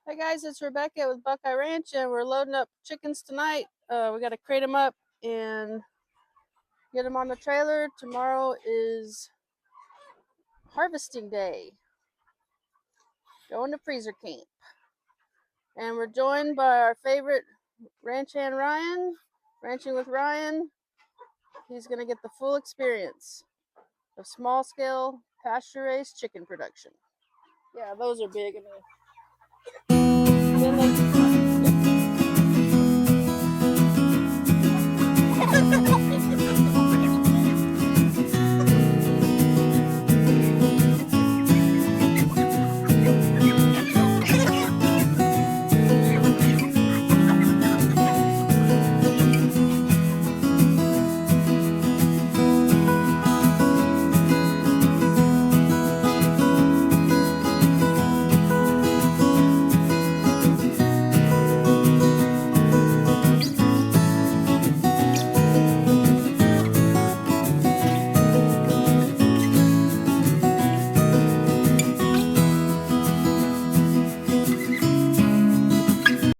Hi guys, it's Rebecca with Buckeye Ranch, and we're loading up chickens tonight. We got to crate them up and get them on the trailer. Tomorrow is harvesting day. Going to freezer camp, and we're joined by our favorite ranch hand, Ryan. Ranching with Ryan. He's gonna get the full experience of small-scale pasture-raised chicken production. Yeah, those are big. Then they